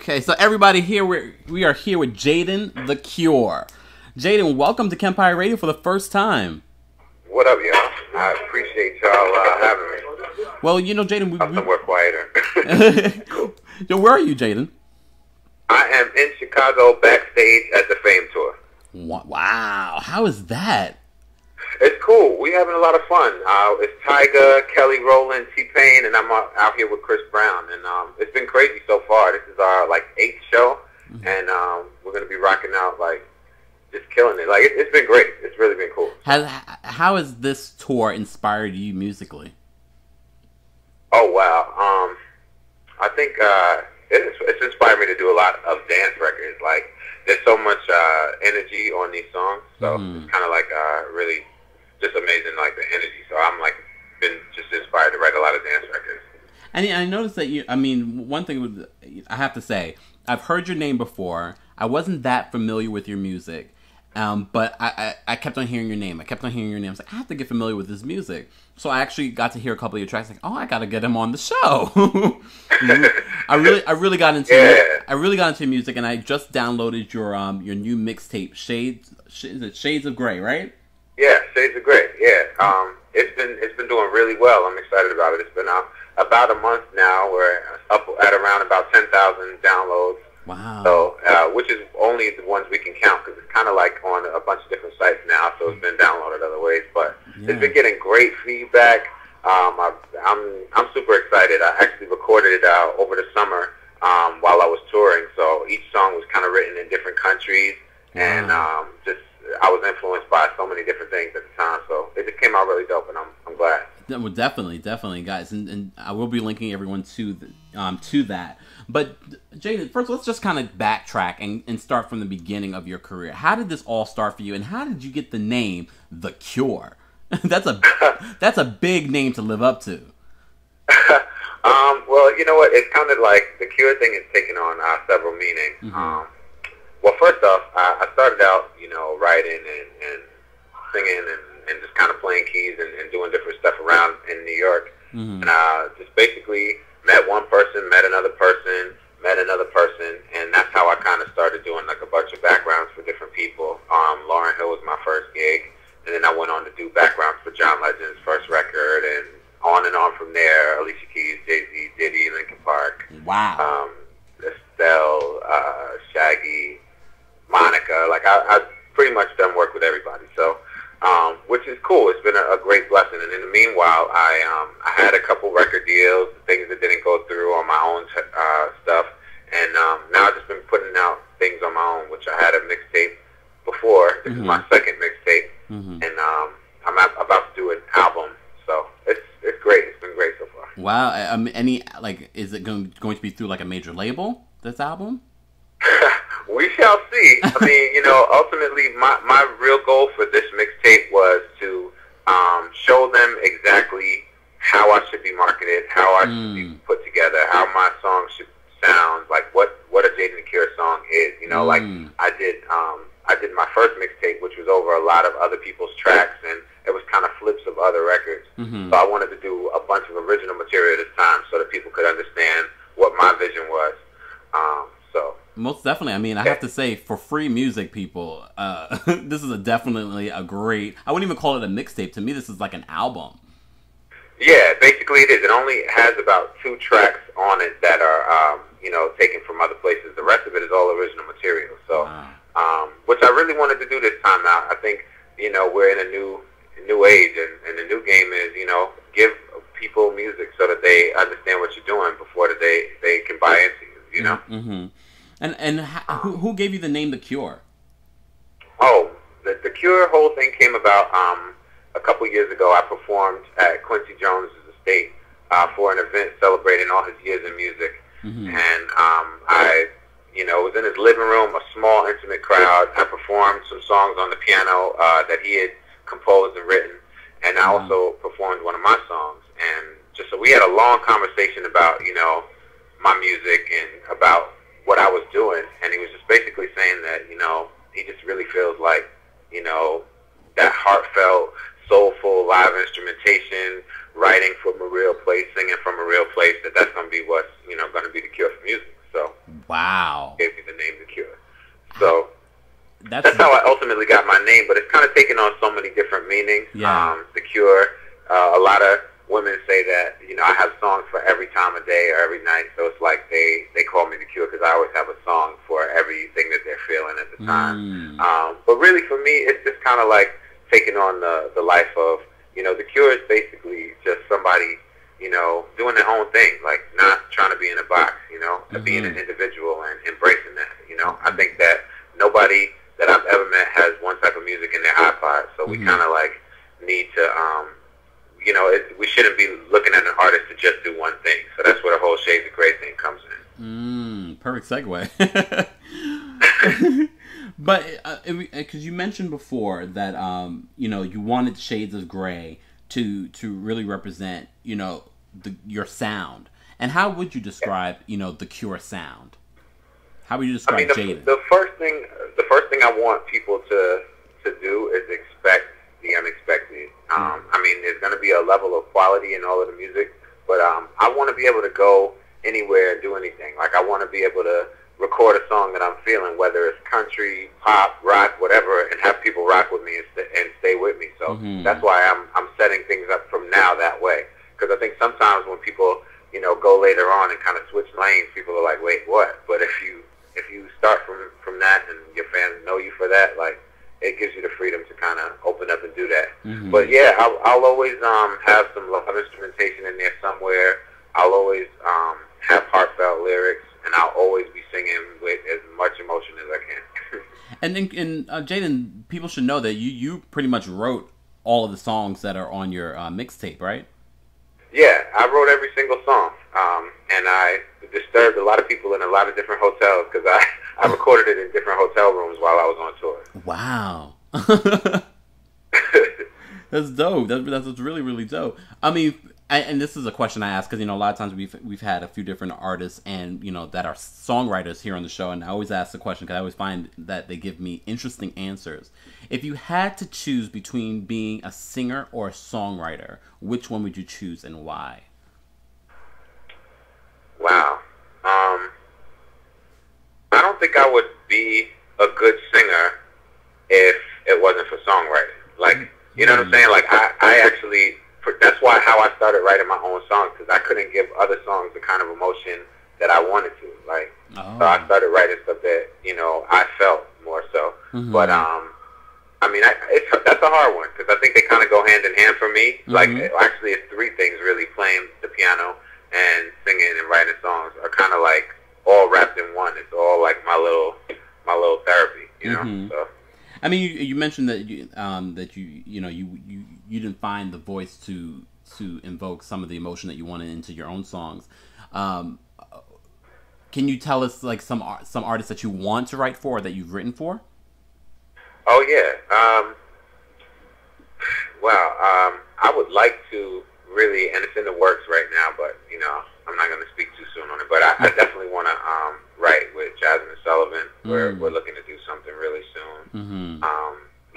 Okay, so everybody here, we are here with Jaiden The Cure. Jaiden, welcome to KEMPIRE Radio for the first time. What up, y'all? I appreciate y'all having me. Well, you know, Jaiden, I'm somewhere quieter. Cool. Yo, where are you, Jaiden? I am in Chicago backstage at the Fame Tour. Wow, how is that? It's cool. We having a lot of fun. It's Tyga, Kelly Rowland, T-Pain, and I'm out here with Chris Brown. And it's been crazy so far. This is our 8th show, and we're gonna be rocking out just killing it. It's been great. It's really been cool. How has this tour inspired you musically? Oh wow. I think it's inspired me to do a lot of dance records. There's so much energy on these songs, so it's kind of really just amazing, the energy. So I'm been just inspired to write a lot of dance records. And I noticed that one thing I have to say, I've heard your name before. I wasn't that familiar with your music, but I kept on hearing your name. I was like, I have to get familiar with this music. So I actually got to hear a couple of your tracks. I gotta get him on the show. I really got into your music, and I just downloaded your new mixtape, Shades of Grey, right? Yeah, Shades of Grey. Yeah, it's been doing really well. I'm excited about it. It's been out about a month now. We're up at around about 10,000 downloads. Wow. So, which is only the ones we can count, because it's kind of on a bunch of different sites now. So it's been downloaded other ways, but it's been getting great feedback. I'm super excited. I actually recorded it over the summer while I was touring. So each song was kind of written in different countries, and I was influenced by so many different things at the time. So it just came out really dope, and I'm glad. Well, definitely, guys, and I will be linking everyone to that. But Jaiden, first, let's just kind of backtrack and start from the beginning of your career. How did this all start for you, and how did you get the name The Cure? That's a big name to live up to. Well, you know what? It's kind of the Cure thing is taking on several meanings. Well, first off, I started out, writing and singing and just kind of playing keys and doing different stuff around in New York. And just basically met one person, met another person, and that's how I kind of started doing a bunch of backgrounds for different people. Lauryn Hill was my first gig, and then I went on to do backgrounds for John Legend's first record, and on from there, Alicia Keys, Jay-Z, Diddy, Linkin Park. Wow. Estelle, Shaggy, Monica. I've pretty much done work with everybody, so which is cool. It's been a great blessing. And in the meanwhile, I had a couple record deals, things that didn't go through on my own stuff, and now I've just been putting out things on my own, which I had a mixtape before. This is my second mixtape, and I'm about to do an album. So it's great. It's been great so far. Wow. Is it going to be through a major label, this album? We shall see. I mean, ultimately, my real goal for this mixtape was to show them exactly how I should be marketed, how I should be put together, how my song should sound, what a Jaiden The Cure song is. I did my first mixtape, which was over a lot of other people's tracks, and it was kind of flips of other records. So I wanted to do a bunch of original material this time so that people could understand what my vision was. Most definitely. I mean, I have to say, for free music, people, this is definitely a great... I wouldn't even call it a mixtape. To me, this is like an album. Yeah, basically it is. It only has about 2 tracks on it that are, taken from other places. The rest of it is all original material. So, which I really wanted to do this time out. I think, we're in a new age, and the new game is, give people music so that they understand what you're doing before they can buy into you, Mm-hmm. And who gave you the name The Cure? Oh, the Cure whole thing came about a couple years ago. I performed at Quincy Jones' estate for an event celebrating all his years in music. And I was in his living room, a small, intimate crowd. I performed some songs on the piano that he had composed and written. And I also performed one of my songs. And so we had a long conversation about, my music and about what I was doing, and he was just basically saying that, he just really feels like, that heartfelt, soulful, live instrumentation, writing from a real place, singing from a real place, that's going to be what's, going to be the cure for music. So Wow. Gave me the name The Cure. So that's how I ultimately got my name, but it's kind of taken on so many different meanings. Yeah. The Cure, a lot of women say that, you know, I have songs for every time of day or every night, so it's like they call me The Cure because I always have a song for everything that they're feeling at the time. But really for me, it's just kind of like taking on the life of, you know, The Cure is basically just somebody, you know, doing their own thing, like not trying to be in a box, you know, being an individual and embracing that, you know. I think that nobody that I've ever met has one type of music in their iPod, so we kind of like need to, you know, we shouldn't be looking at an artist to just do one thing. So that's where the whole Shades of Grey thing comes in. Perfect segue. But because you mentioned before that you know, you wanted Shades of Grey to really represent, you know, your sound. And how would you describe, you know, the Cure sound? How would you describe Jaiden? The first thing I want people to do is expect the unexpected. I mean, there's going to be a level of quality in all of the music, but I want to be able to go anywhere and do anything. Like, I want to be able to record a song that I'm feeling, whether it's country, pop, rock, whatever, and have people rock with me and stay with me. So that's why I'm setting things up from now that way. Because I think sometimes when people, you know, go later on and kind of switch lanes, people are like, wait, what? But if you start from that and your fans know you for that, like, it gives you the freedom to kind of open up and do that. But yeah, I'll always have some love instrumentation in there somewhere. I'll always have heartfelt lyrics, and I'll always be singing with as much emotion as I can. And Jaiden, people should know that you pretty much wrote all of the songs that are on your mixtape, right? Yeah, I wrote every single song, and I disturbed a lot of people in a lot of different hotels because I recorded it in different hotel rooms while I was on tour. Wow. That's dope. That's really, really dope. I mean, and this is a question I ask because, you know, a lot of times we've had a few different artists and, you know, that are songwriters here on the show, and I always ask the question because I always find that they give me interesting answers. If you had to choose between being a singer or a songwriter, which one would you choose and why? Wow. I don't think I would be a good singer if it wasn't for songwriting. Like, you know what I'm saying? Like, I actually, that's why how I started writing my own songs, because I couldn't give other songs the kind of emotion that I wanted to. Like, so I started writing stuff that, you know, I felt more so. But, I mean, that's a hard one, because I think they kind of go hand in hand for me. Like, actually, it's three things, really. Playing the piano and singing and writing songs are kind of like all wrapped in one. It's all like my little therapy, you know? So. I mean, you mentioned that you didn't find the voice to invoke some of the emotion that you wanted into your own songs. Can you tell us like some artists that you want to write for or that you've written for? Oh yeah. I would like to really, and it's in the works right now, but you know, I'm not going to speak too soon on it. But I definitely want to write with Jasmine Sullivan. We're looking to do something really soon.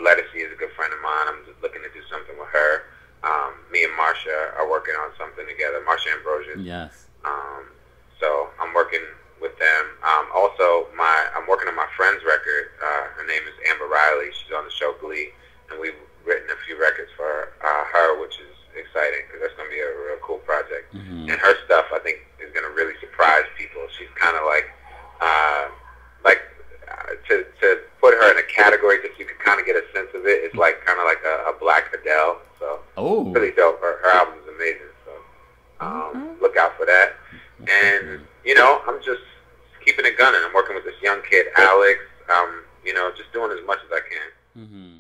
Lettucey is a good friend of mine. I'm just looking to do something with her. Me and Marsha are working on something together. Marsha Ambrosius. Yes. So I'm working with them. Also, I'm working on my friend's record. Her name is Amber Riley. She's on the show Glee, and we've written a few records for her, which is exciting because that's going to be a real cool project. And her stuff, I think, is going to really surprise people. She's kind of like to put her in a category just so you can kind of get a sense of it. It's like kind of like a Black Adele. So really dope. Her album is amazing. So look out for that. And you know, I'm just keeping it gunning. I'm working with this young kid, Alex. You know, just doing as much as I can.